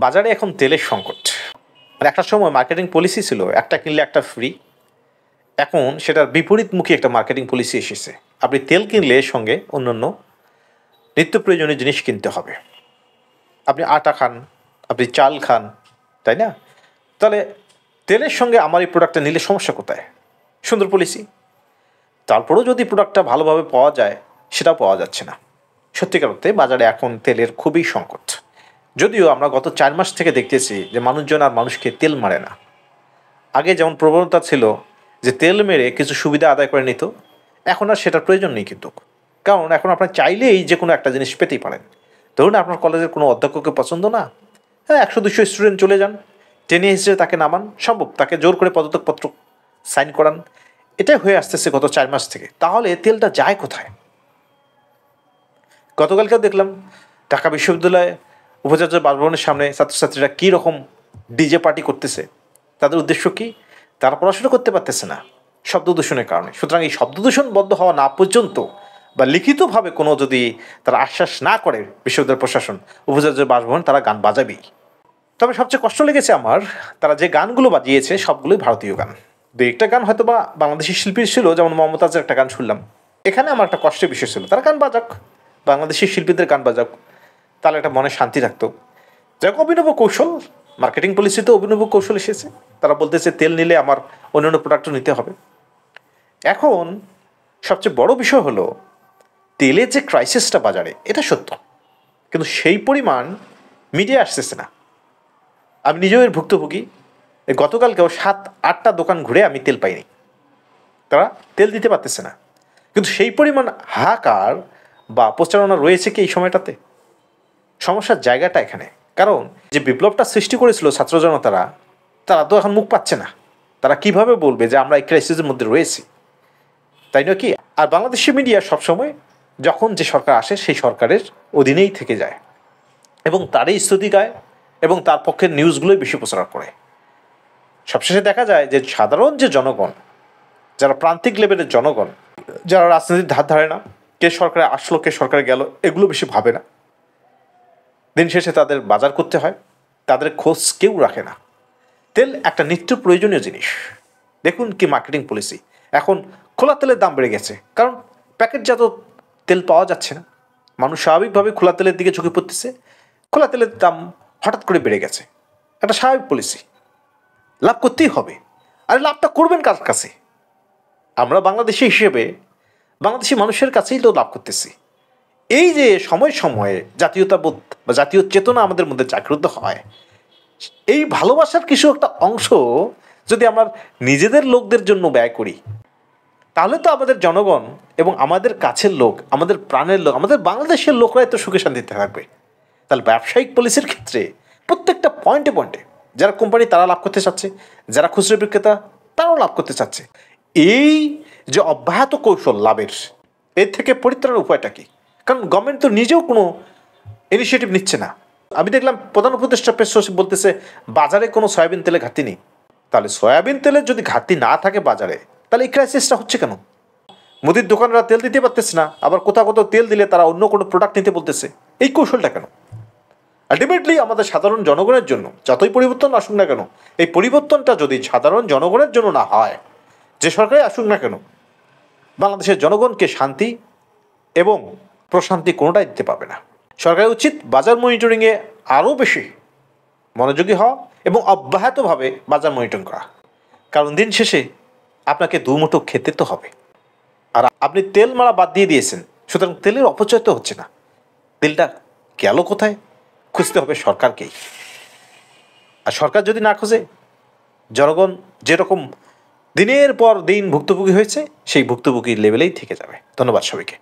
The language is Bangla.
বাজারে এখন তেলের সংকট। একটা সময় মার্কেটিং পলিসি ছিল একটা কিনলে একটা ফ্রি। এখন সেটার বিপরীতমুখী একটা মার্কেটিং পলিসি এসেছে। আপনি তেল কিনলে এর সঙ্গে অন্যান্য নিত্য প্রয়োজনীয় জিনিস কিনতে হবে। আপনি আটা খান, আপনি চাল খান, তাই না? তাহলে তেলের সঙ্গে আমার এই প্রোডাক্টটা নিলে সমস্যা কোথায়? সুন্দর পলিসি। তারপরেও যদি প্রোডাক্টটা ভালোভাবে পাওয়া যায়, সেটাও পাওয়া যাচ্ছে না। সত্যিকার অর্থে বাজারে এখন তেলের খুবই সংকট। যদিও আমরা গত 4 মাস থেকে দেখতেছি যে মানুষজন আর মানুষকে তেল মারে না। আগে যেমন প্রবণতা ছিল যে তেল মেরে কিছু সুবিধা আদায় করে নিত, এখন আর সেটার প্রয়োজন নেই কিন্তু। কারণ এখন আপনার চাইলেই যে কোনো একটা জিনিস পেতেই পারেন। ধরুন আপনার কলেজের কোনো অধ্যক্ষকে পছন্দ না, হ্যাঁ 100-200 স্টুডেন্ট চলে যান, টেনে হিসেবে তাকে নামান, সম্ভব তাকে জোর করে পদত্যাগপত্র সাইন করান। এটাই হয়ে আসতেছে গত 4 মাস থেকে। তাহলে তেলটা যায় কোথায়? গতকালকেও দেখলাম ঢাকা বিশ্ববিদ্যালয়ে উপাচার্য বাসভবনের সামনে ছাত্রছাত্রীরা কী রকম ডিজে পার্টি করতেছে। তাদের উদ্দেশ্য কি? তারা পড়াশোনা করতে পারতেছে না শব্দ দূষণের কারণে। সুতরাং এই শব্দ দূষণ বন্ধ হওয়া না পর্যন্ত বা লিখিতভাবে কোনো যদি তারা আশ্বাস না করে বিশ্ববিদ্যালয় প্রশাসন, উপাচার্য বাসভবন, তারা গান বাজাবেই। তবে সবচেয়ে কষ্ট লেগেছে আমার, তারা যে গানগুলো বাজিয়েছে সবগুলোই ভারতীয় গান। দু একটা গান হয়তো বা বাংলাদেশি শিল্পীর ছিল, যেমন মমতাজের একটা গান শুনলাম। এখানে আমার একটা কষ্টের বিষয় ছিল, তারা গান বাজাক, বাংলাদেশি শিল্পীদের গান বাজাক, তাহলে একটা মনে শান্তি থাকতো। যাক, অভিনব কৌশল, মার্কেটিং পলিসিতে অভিনব কৌশল এসেছে। তারা বলতেছে তেল নিলে আমার অন্যান্য প্রোডাক্টও নিতে হবে। এখন সবচেয়ে বড় বিষয় হলো তেলের যে ক্রাইসিসটা বাজারে, এটা সত্য, কিন্তু সেই পরিমাণ মিডিয়া আসতেছে না। আমি নিজেও এর ভুক্তভোগী। গতকালকেও 7-8টা দোকান ঘুরে আমি তেল পাইনি, তারা তেল দিতে পারতেছে না। কিন্তু সেই পরিমাণ হাহাকার বা প্রচারণা রয়েছে কি এই সময়টাতে? সমস্যার জায়গাটা এখানে। কারণ যে বিপ্লবটা সৃষ্টি করেছিল ছাত্র জনতারা, তারা তো এখন মুখ পাচ্ছে না। তারা কিভাবে বলবে যে আমরা এই ক্রাইসিসের মধ্যে রয়েছি? তাই নয় কি? আর বাংলাদেশি মিডিয়া সবসময় যখন যে সরকার আসে সেই সরকারের অধীনেই থেকে যায় এবং তারই স্তুতি গায় এবং তার পক্ষের নিউজগুলোই বেশি প্রচার করে। সবশেষে দেখা যায় যে সাধারণ যে জনগণ, যারা প্রান্তিক লেভেলের জনগণ, যারা রাজনীতির ধার ধারে না, কে সরকারে আসলো কে সরকারে গেল, এগুলো বেশি ভাবে না। দিন শেষে তাদের বাজার করতে হয়, তাদের খোঁজ কেউ রাখে না। তেল একটা নিত্য প্রয়োজনীয় জিনিস। দেখুন কি মার্কেটিং পলিসি। এখন খোলা তেলের দাম বেড়ে গেছে, কারণ প্যাকেটজাত তেল পাওয়া যাচ্ছে না। মানুষ স্বাভাবিকভাবে খোলা তেলের দিকে ঝুঁকে পড়তেছে। খোলা তেলের দাম হঠাৎ করে বেড়ে গেছে, একটা স্বাভাবিক পলিসি। লাভ করতেই হবে। আর লাভটা করবেন কার কাছে? আমরা বাংলাদেশি হিসেবে বাংলাদেশি মানুষের কাছেই তো লাভ করতেছি। এই যে সময়ে সময়ে জাতীয়তাবোধ বা জাতীয় চেতনা আমাদের মধ্যে জাগ্রত হয়, এই ভালোবাসার কিছু একটা অংশ যদি আমরা নিজেদের লোকদের জন্য ব্যয় করি, তাহলে তো আমাদের জনগণ এবং আমাদের কাছের লোক, আমাদের প্রাণের লোক, আমাদের বাংলাদেশের লোকরাই তো সুখে শান্তিতে থাকবে। তাহলে ব্যবসায়িক পলিসির ক্ষেত্রে প্রত্যেকটা পয়েন্টে পয়েন্টে যারা কোম্পানি তারা লাভ করতে চাচ্ছে, যারা খুচরো বিক্রেতা তারাও লাভ করতে চাচ্ছে। এই যে অব্যাহত কৌশল লাভের, এর থেকে পরিত্রাণের উপায়টা কি? কারণ গভর্নমেন্ট তো নিজেও কোনো ইনিশিয়েটিভ নিচ্ছে না। আমি দেখলাম প্রধান উপদেষ্টা পেশ বলতেছে বাজারে কোনো সয়াবিন তেলে ঘাটতি নেই। তাহলে সয়াবিন তেলের যদি ঘাটতি না থাকে বাজারে, তাহলে এই ক্রাইসিসটা হচ্ছে কেন? মুদির দোকানরা তেল দিতে পারতেছে না, আবার কোথাও কোথাও তেল দিলে তারা অন্য কোনো প্রোডাক্ট নিতে বলতেছে। এই কৌশলটা কেন? আলটিমেটলি আমাদের সাধারণ জনগণের জন্য যতই পরিবর্তন আসুক না কেন, এই পরিবর্তনটা যদি সাধারণ জনগণের জন্য না হয়, যে সরকারই আসুক না কেন, বাংলাদেশের জনগণকে শান্তি এবং প্রশান্তি কোনোটাই দিতে পারবে না। সরকারের উচিত বাজার মনিটরিংয়ে আরও বেশি মনোযোগী হওয়া এবং অব্যাহতভাবে বাজার মনিটরিং করা। কারণ দিন শেষে আপনাকে দুমুঠো খেতে তো হবে। আর আপনি তেল মারা বাদ দিয়ে দিয়েছেন, সুতরাং তেলের অপচয় তো হচ্ছে না। তেলটা গেল কোথায়? খুঁজতে হবে সরকারকেই। আর সরকার যদি না খোঁজে, জনগণ যেরকম দিনের পর দিন ভুক্তভোগী হয়েছে সেই ভুক্তভোগীর লেভেলেই থেকে যাবে। ধন্যবাদ সবাইকে।